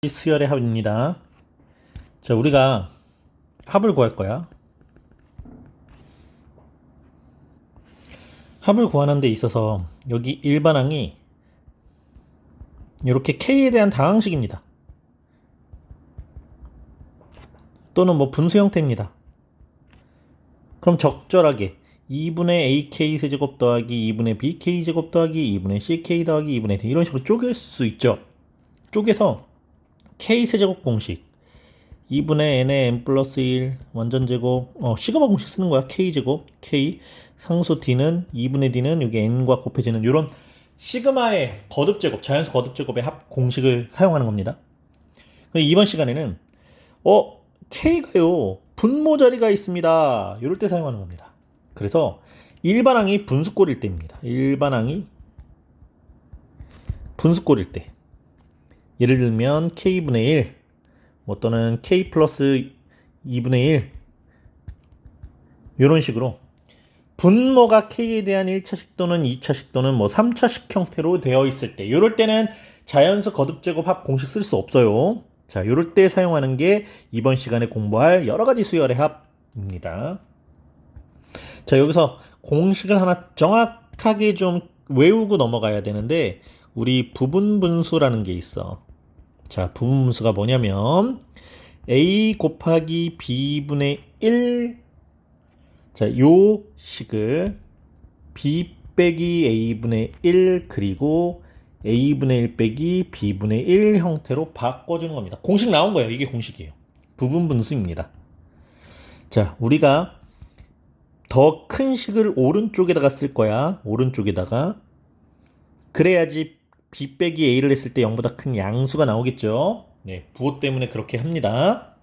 수열의 합입니다. 자, 우리가 합을 구할 거야. 합을 구하는 데 있어서 여기 일반항이 이렇게 K에 대한 다항식입니다. 또는 뭐 분수 형태입니다. 그럼 적절하게 2분의 AK 세제곱 더하기 2분의 BK 제곱 더하기 2분의 CK 더하기 2분의 D 이런 식으로 쪼갤 수 있죠. 쪼개서 K 세제곱 공식 2분의 n의 n 플러스 1 완전 제곱 시그마 공식 쓰는 거야. K 제곱 K 상수 D는 2분의 D는 여기 n과 곱해지는 이런 시그마의 거듭 제곱 자연수 거듭 제곱의 합 공식을 사용하는 겁니다. 이번 시간에는 K가요 분모 자리가 있습니다. 이럴 때 사용하는 겁니다. 그래서 일반항이 분수꼴일 때입니다. 일반항이 분수꼴일 때 예를 들면 K분의 1 또는 K 플러스 2분의 1 이런 식으로 분모가 K에 대한 1차식 또는 2차식 또는 3차식 형태로 되어 있을 때 이럴 때는 자연수 거듭제곱 합 공식 쓸 수 없어요. 자, 이럴 때 사용하는 게 이번 시간에 공부할 여러가지 수열의 합입니다. 자, 여기서 공식을 하나 정확하게 좀 외우고 넘어가야 되는데 우리 부분분수라는 게 있어. 자, 부분분수가 뭐냐면 a 곱하기 b분의 1 자, 요 식을 b 빼기 a분의 1 그리고 a분의 1 빼기 b분의 1 형태로 바꿔주는 겁니다. 공식 나온 거예요. 이게 공식이에요. 부분분수입니다. 자, 우리가 더 큰 식을 오른쪽에다가 쓸 거야. 오른쪽에다가. 그래야지 b 빼기 a를 했을 때 0보다 큰 양수가 나오겠죠. 네, 부호 때문에 그렇게 합니다.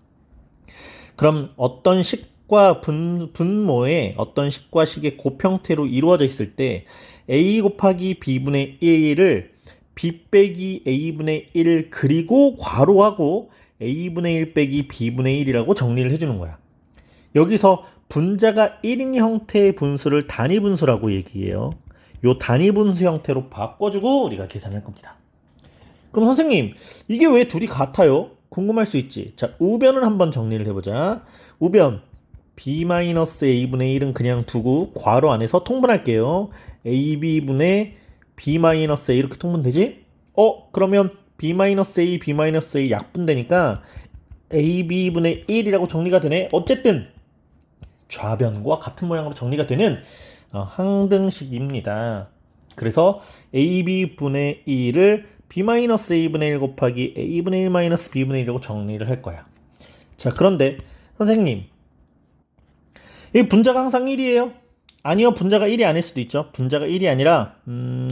그럼 어떤 식과 분모에 어떤 식과 식의 곱형태로 이루어져 있을 때 a 곱하기 b분의 1을 b 빼기 a분의 1 그리고 괄호하고 a분의 1 빼기 b분의 1이라고 정리를 해주는 거야. 여기서 분자가 1인 형태의 분수를 단위분수라고 얘기해요. 요 단위분수 형태로 바꿔주고 우리가 계산할 겁니다. 그럼 선생님 이게 왜 둘이 같아요? 궁금할 수 있지. 자, 우변을 한번 정리를 해보자. 우변 b-a분의 1은 그냥 두고 괄호 안에서 통분할게요. ab분의 b-a 이렇게 통분되지? 그러면 b-a, b-a 약분되니까 ab분의 1이라고 정리가 되네. 어쨌든 좌변과 같은 모양으로 정리가 되는 항등식입니다. 그래서 ab분의 1을 b-a분의 1 곱하기 a분의 1 마이너스 b분의 1이라고 정리를 할 거야. 자, 그런데 선생님 이 분자가 항상 1이에요? 아니요, 분자가 1이 아닐 수도 있죠. 분자가 1이 아니라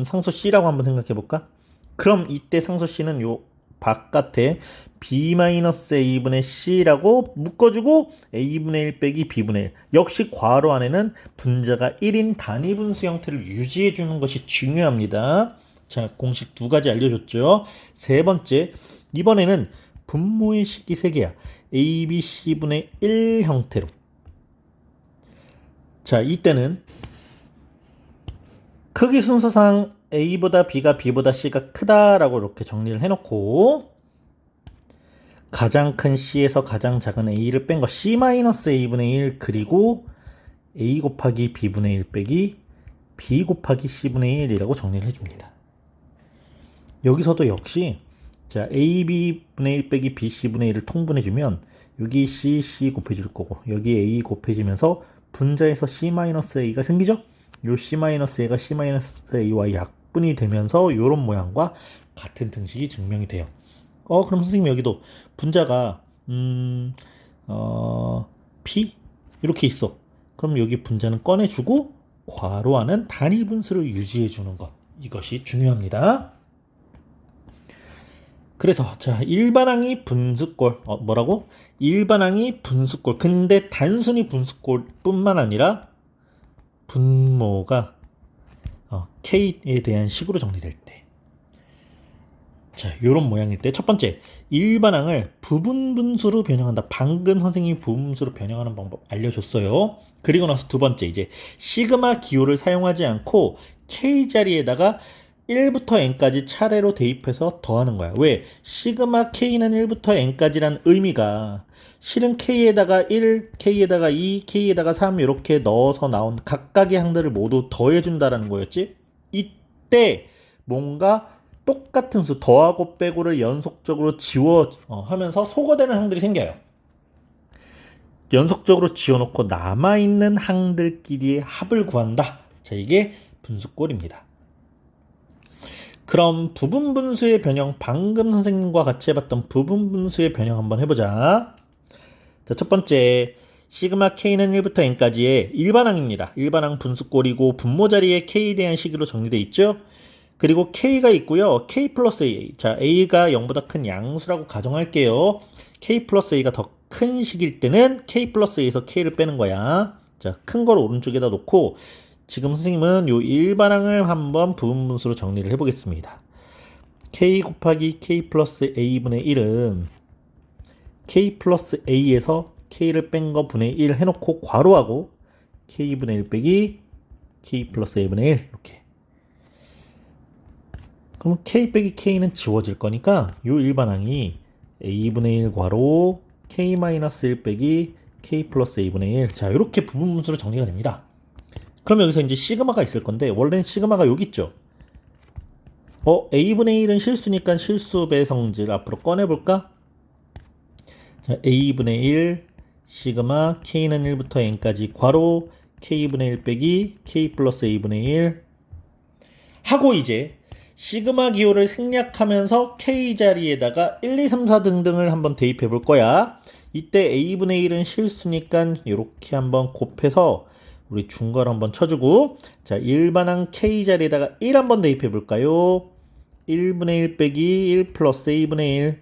상수 C라고 한번 생각해 볼까? 그럼 이때 상수 C는 요 바깥에 b-a분의 C라고 묶어주고 a분의 1 빼기 b분의 1 역시 괄호 안에는 분자가 1인 단위분수 형태를 유지해 주는 것이 중요합니다. 자, 공식 두 가지 알려줬죠. 세 번째, 이번에는 분모의 식이 3개야. a, b, c분의 1 형태로. 자, 이때는 크기 순서상 a보다 b가 b보다 c가 크다라고 이렇게 정리를 해놓고 가장 큰 c에서 가장 작은 a를 뺀 거 c-a분의 1 그리고 a 곱하기 b분의 1 빼기 b 곱하기 c분의 1이라고 정리를 해줍니다. 여기서도 역시 자, ab분의 1 빼기 bc분의 1을 통분해주면 여기 c 곱해줄 거고 여기 a 곱해지면서 분자에서 c-a가 생기죠? 요 c-a가 c-a와 약분이 되면서 이런 모양과 같은 등식이 증명이 돼요. 그럼 선생님 여기도 분자가 p 이렇게 있어. 그럼 여기 분자는 꺼내주고 괄호 안은 단위분수를 유지해주는 것 이것이 중요합니다. 그래서 자, 일반항이 분수꼴 뭐라고? 일반항이 분수꼴. 근데 단순히 분수꼴 뿐만 아니라 분모가 K에 대한 식으로 정리될 때 자, 요런 모양일 때 첫 번째 일반항을 부분분수로 변형한다. 방금 선생님이 부분분수로 변형하는 방법 알려줬어요. 그리고 나서 두 번째 이제 시그마 기호를 사용하지 않고 K 자리에다가 1부터 n까지 차례로 대입해서 더하는 거야. 왜? 시그마 k는 1부터 n까지란 의미가 실은 k에다가 1, k에다가 2, k에다가 3 이렇게 넣어서 나온 각각의 항들을 모두 더해준다라는 거였지? 이때 뭔가 똑같은 수 더하고 빼고를 연속적으로 하면서 소거되는 항들이 생겨요. 연속적으로 지워놓고 남아있는 항들끼리의 합을 구한다. 자, 이게 분수꼴입니다. 그럼 부분분수의 변형, 방금 선생님과 같이 해봤던 부분분수의 변형 한번 해보자. 자, 첫 번째, 시그마 k는 1부터 n까지의 일반항입니다. 일반항 분수꼴이고 분모 자리에 k에 대한 식으로 정리되어 있죠. 그리고 k가 있고요. k 플러스 a. 자, a가 0보다 큰 양수라고 가정할게요. k 플러스 a가 더 큰 식일 때는 k 플러스 a에서 k를 빼는 거야. 자, 큰 걸 오른쪽에다 놓고 지금 선생님은 요 일반항을 한번 부분분수로 정리를 해보겠습니다. k 곱하기 k 플러스 a분의 1은 k 플러스 a에서 k를 뺀 거 분의 1 해놓고 괄호하고 k분의 1 빼기 k 플러스 a분의 1 이렇게. 그럼 k 빼기 k는 지워질 거니까 요 일반항이 a분의 1 괄호 k 마이너스 1 빼기 k 플러스 a분의 1. 자, 이렇게 부분분수로 정리가 됩니다. 그럼 여기서 이제 시그마가 있을 건데 원래는 시그마가 여기 있죠. a분의 1은 실수니까 실수 배성질 앞으로 꺼내볼까? 자, a분의 1 시그마 k는 1부터 n까지 괄호 k분의 1 빼기 k 플러스 a분의 1 하고 이제 시그마 기호를 생략하면서 k 자리에다가 1, 2, 3, 4 등등을 한번 대입해 볼 거야. 이때 a분의 1은 실수니까 이렇게 한번 곱해서 우리 중괄호 한번 쳐주고, 자, 일반항 k 자리에다가 1 한번 대입해 볼까요? 1분의 1 빼기 1 플러스 a분의 1.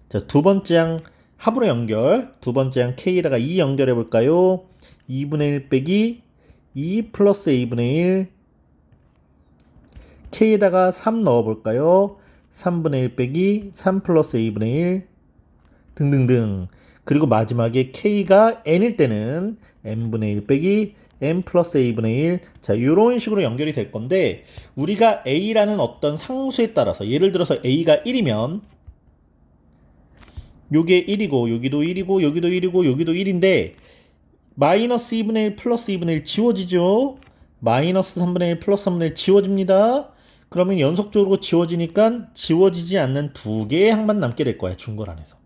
자, 두 번째 항 합으로 연결. 두 번째 항 k에다가 2 연결해 볼까요? 2분의 1 빼기 2 플러스 a분의 1. k에다가 3 넣어볼까요? 3분의 1 빼기 3 플러스 a분의 1 등등등. 그리고 마지막에 k가 n일 때는 n분의 1 빼기 n 플러스 a분의 1. 자, 이런 식으로 연결이 될 건데 우리가 a라는 어떤 상수에 따라서 예를 들어서 a가 1이면 요게 1이고 여기도 1이고 여기도 1이고 여기도 1인데 마이너스 2분의 1 플러스 2분의 1 지워지죠. 마이너스 3분의 1 플러스 3분의 1 지워집니다. 그러면 연속적으로 지워지니까 지워지지 않는 두 개의 항만 남게 될 거야. 중괄 안에서.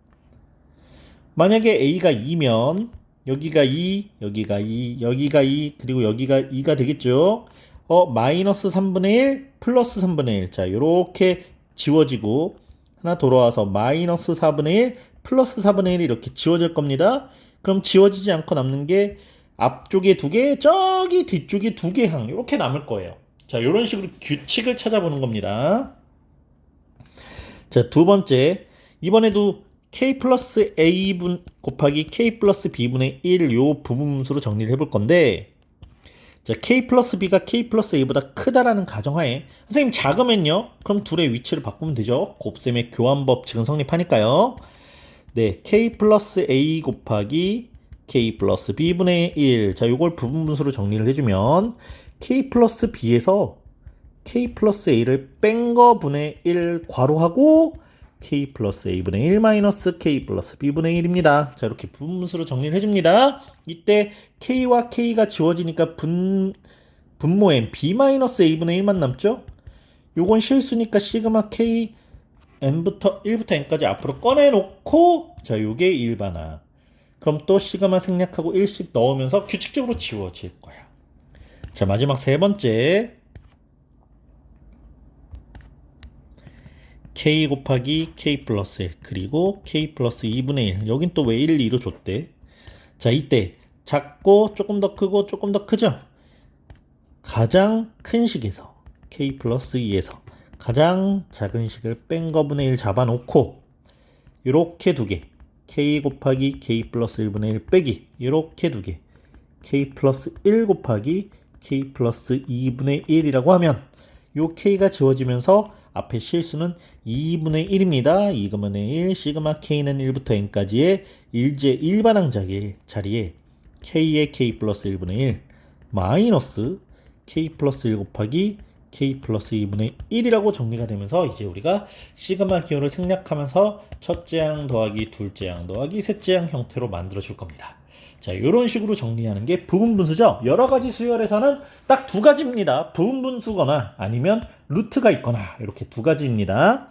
만약에 a가 2면 여기가 2, 여기가 2, 여기가 2, 그리고 여기가 2가 되겠죠. 마이너스 3분의 1 플러스 3분의 1. 자, 요렇게 지워지고 하나 돌아와서 마이너스 4분의 1 플러스 4분의 1이 이렇게 지워질 겁니다. 그럼 지워지지 않고 남는 게 앞쪽에 두 개, 저기 뒤쪽에 두 개 항 이렇게 남을 거예요. 자, 이런 식으로 규칙을 찾아보는 겁니다. 자, 두 번째, 이번에도 k 플러스 a분 곱하기 k 플러스 b분의 1 요 부분수로 정리를 해볼 건데, 자, k 플러스 b가 k 플러스 a보다 크다라는 가정하에 선생님 작으면요? 그럼 둘의 위치를 바꾸면 되죠. 곱셈의 교환 법칙은 성립하니까요. 네, k 플러스 a 곱하기 k 플러스 b분의 1. 자, 요걸 부분분수로 정리를 해주면 k 플러스 b에서 k 플러스 a를 뺀 거 분의 1 괄호하고 k 플러스 a분의 1 마이너스 k 플러스 b분의 1입니다. 자, 이렇게 부분수로 정리를 해줍니다. 이때 k와 k가 지워지니까 분모엔 b 마이너스 a분의 1만 남죠? 요건 실수니까 시그마 k n부터 1부터 n까지 앞으로 꺼내놓고, 자, 요게 일반항. 그럼 또 시그마 생략하고 1씩 넣으면서 규칙적으로 지워질 거야. 자, 마지막 세 번째. k 곱하기 k 플러스 1 그리고 k 플러스 2분의 1. 여긴 또 왜 1, 2로 줬대? 자, 이때 작고 조금 더 크고 조금 더 크죠? 가장 큰 식에서 k 플러스 2에서 가장 작은 식을 뺀 거분의 1 잡아놓고 요렇게 두 개 k 곱하기 k 플러스 1분의 1 빼기 요렇게 두 개 k 플러스 1 곱하기 k 플러스 2분의 1이라고 하면 요 k가 지워지면서 앞에 실수는 2분의 1입니다. 2분의 1 시그마 k는 1부터 n까지의 일제 일반항 자리에 k의 k 플러스 1분의 1 마이너스 k 플러스 1 곱하기 K 플러스 2분의 1이라고 정리가 되면서 이제 우리가 시그마 기호를 생략하면서 첫째 항 더하기 둘째 항 더하기 셋째 항 형태로 만들어 줄 겁니다. 자, 이런 식으로 정리하는 게 부분분수죠. 여러 가지 수열에서는 딱 두 가지입니다. 부분분수거나 아니면 루트가 있거나 이렇게 두 가지입니다.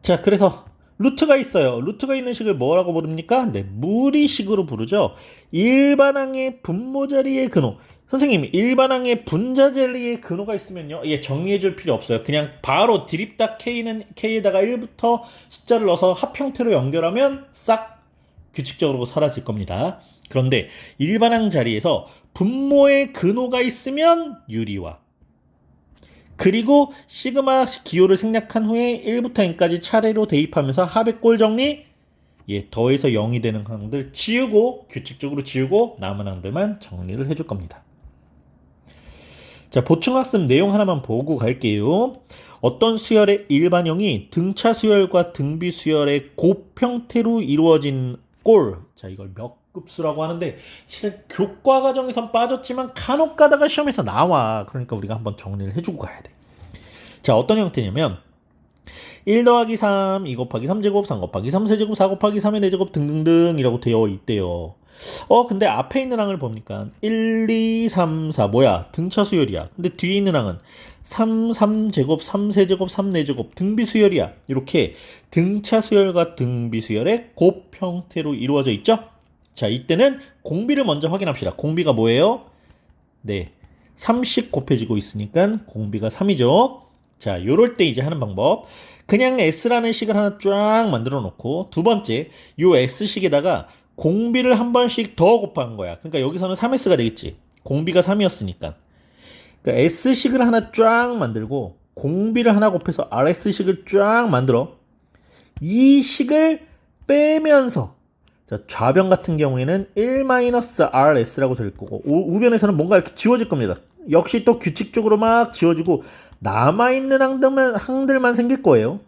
자, 그래서 루트가 있어요. 루트가 있는 식을 뭐라고 부릅니까? 네, 무리식으로 부르죠. 일반항의 분모 자리의 근호. 선생님, 일반항의 분자 자리의 근호가 있으면요. 예, 정리해 줄 필요 없어요. 그냥 바로 드립다 K는 K에다가 1부터 숫자를 넣어서 합 형태로 연결하면 싹 규칙적으로 사라질 겁니다. 그런데 일반항 자리에서 분모의 근호가 있으면 유리화. 그리고 시그마 기호를 생략한 후에 1부터 n까지 차례로 대입하면서 합의 꼴 정리. 예, 더해서 0이 되는 항들 지우고 규칙적으로 지우고 남은 항들만 정리를 해줄 겁니다. 자, 보충학습 내용 하나만 보고 갈게요. 어떤 수열의 일반형이 등차 수열과 등비 수열의 곱 형태로 이루어진 꼴. 자, 이걸 몇 급수라고 하는데 실은 교과 과정에선 빠졌지만 간혹 가다가 시험에서 나와. 그러니까 우리가 한번 정리를 해주고 가야 돼. 자, 어떤 형태냐면 1 더하기 3, 2 곱하기 3제곱, 3 곱하기 3세제곱, 4 곱하기 3의 4제곱 등등등 이라고 되어 있대요. 근데 앞에 있는 항을 보니까 1, 2, 3, 4 뭐야? 등차 수열이야. 근데 뒤에 있는 항은 3, 3제곱, 3세제곱, 3, 4제곱 등비 수열이야. 이렇게 등차 수열과 등비 수열의 곱 형태로 이루어져 있죠? 자, 이때는 공비를 먼저 확인합시다. 공비가 뭐예요? 네, 3씩 곱해지고 있으니까 공비가 3이죠. 자, 요럴 때 이제 하는 방법. 그냥 S라는 식을 하나 쫙 만들어 놓고 두 번째 요 S식에다가 공비를 한 번씩 더 곱한 거야. 그러니까 여기서는 3S가 되겠지. 공비가 3이었으니까. 그러니까 S식을 하나 쫙 만들고 공비를 하나 곱해서 RS식을 쫙 만들어. 이 식을 빼면서 자, 좌변 같은 경우에는 1-RS라고 될 거고 우변에서는 뭔가 이렇게 지워질 겁니다. 역시 또 규칙적으로 막 지워지고 남아있는 항들만 생길 거예요.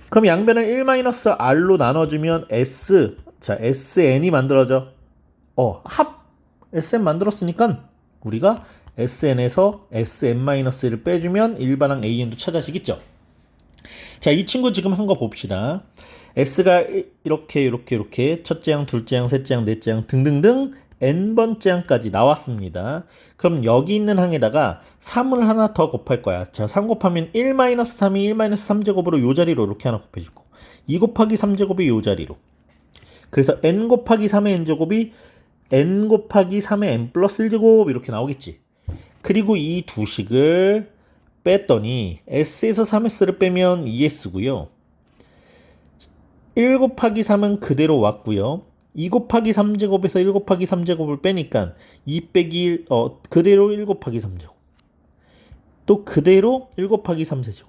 그럼 양변을 1-R로 나눠주면 S, 자, SN이 만들어져. 합 SN 만들었으니까 우리가 SN에서 SN-를 빼주면 일반항 AN도 찾아지겠죠. 자, 이 친구 지금 한 거 봅시다. S가 이렇게 첫째 항, 둘째 항, 셋째 항, 넷째 항 등등등 n번째 항까지 나왔습니다. 그럼 여기 있는 항에다가 3을 하나 더 곱할 거야. 자, 3 곱하면 1-3이 1-3제곱으로 요 자리로 이렇게 하나 곱해주고 2 곱하기 3제곱이 요 자리로. 그래서 n 곱하기 3의 n제곱이 n 곱하기 3의 n 플러스 1제곱 이렇게 나오겠지. 그리고 이 두 식을 뺐더니 S에서 3S를 빼면 2S고요. 1 곱하기 3은 그대로 왔고요. 2 곱하기 3제곱에서 1 곱하기 3제곱을 빼니까 2 빼기 1, 그대로 1 곱하기 3제곱. 또 그대로 1 곱하기 3세제곱.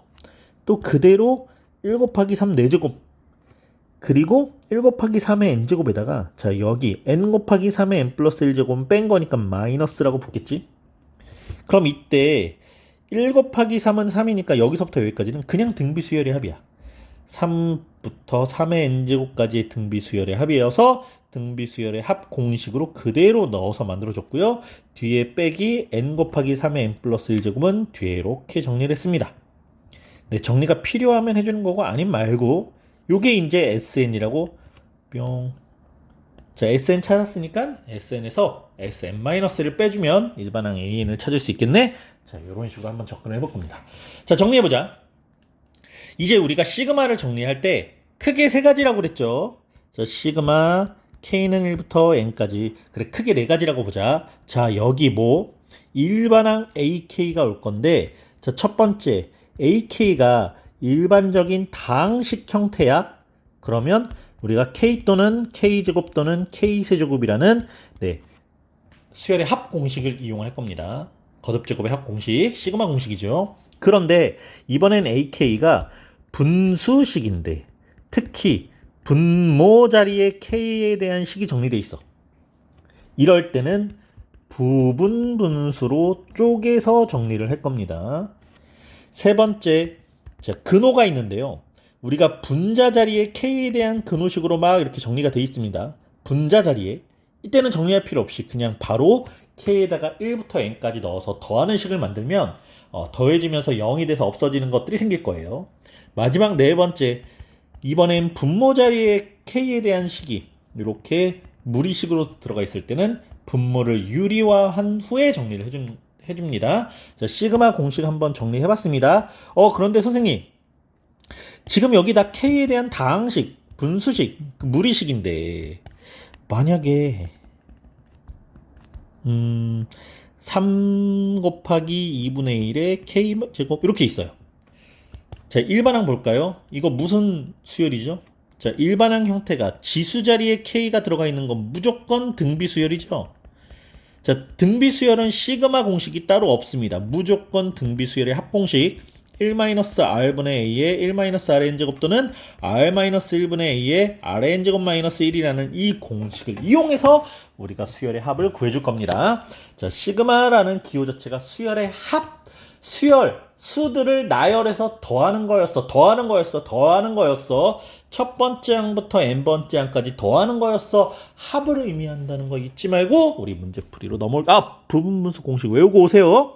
또 그대로 1 곱하기 3 4제곱. 그리고 1 곱하기 3의 n제곱에다가 자, 여기 n 곱하기 3의 n 플러스 1제곱은 뺀 거니까 마이너스라고 붙겠지. 그럼 이때 1 곱하기 3은 3이니까 여기서부터 여기까지는 그냥 등비 수열의 합이야. 3부터 3의 n제곱까지의 등비 수열의 합이어서 등비 수열의 합 공식으로 그대로 넣어서 만들어줬고요. 뒤에 빼기 n 곱하기 3의 n 플러스 1제곱은 뒤에 이렇게 정리를 했습니다. 네, 정리가 필요하면 해주는 거고 아님 말고 요게 이제 SN이라고 뿅. 자, SN 찾았으니까 SN에서 SN-를 빼주면 일반항 AN을 찾을 수 있겠네. 자, 이런 식으로 한번 접근을 해볼 겁니다. 자, 정리해보자. 이제 우리가 시그마를 정리할 때 크게 세 가지라고 그랬죠. 자, 시그마 K는 1부터 N까지. 그래, 크게 네 가지라고 보자. 자, 여기 뭐 일반항 AK가 올 건데 자, 첫 번째 AK가 일반적인 다항식 형태야. 그러면 우리가 K 또는 K제곱 또는 K세제곱이라는 네, 수열의 합 공식을 이용할 겁니다. 거듭제곱의 합 공식, 시그마 공식이죠. 그런데 이번엔 AK가 분수식인데 특히 분모 자리에 K에 대한 식이 정리되어 있어. 이럴 때는 부분 분수로 쪼개서 정리를 할 겁니다. 세 번째, 자, 근호가 있는데요. 우리가 분자 자리에 K에 대한 근호식으로 막 이렇게 정리가 되어 있습니다. 분자 자리에 이때는 정리할 필요 없이 그냥 바로 k에다가 1부터 n까지 넣어서 더하는 식을 만들면 더해지면서 0이 돼서 없어지는 것들이 생길 거예요. 마지막 네 번째, 이번엔 분모 자리에 k에 대한 식이 이렇게 무리식으로 들어가 있을 때는 분모를 유리화한 후에 정리를 해줍니다. 자, 시그마 공식 한번 정리해봤습니다. 그런데 선생님, 지금 여기 다 k에 대한 다항식, 분수식, 무리식인데 만약에 3 곱하기 2분의 1에 k제곱 이렇게 있어요. 자, 일반항 볼까요? 이거 무슨 수열이죠? 자, 일반항 형태가 지수 자리에 k가 들어가 있는 건 무조건 등비 수열이죠. 자, 등비 수열은 시그마 공식이 따로 없습니다. 무조건 등비 수열의 합공식 1-r분의 a의 1-rn 제곱 또는 r-1분의 a의 rn 제곱 마이너스 1이라는 이 공식을 이용해서 우리가 수열의 합을 구해줄 겁니다. 자, 시그마라는 기호 자체가 수열의 합, 수열, 수들을 나열해서 더하는 거였어. 첫 번째 항부터 n번째 항까지 더하는 거였어. 합을 의미한다는 거 잊지 말고 우리 문제풀이로 부분분수 공식 외우고 오세요.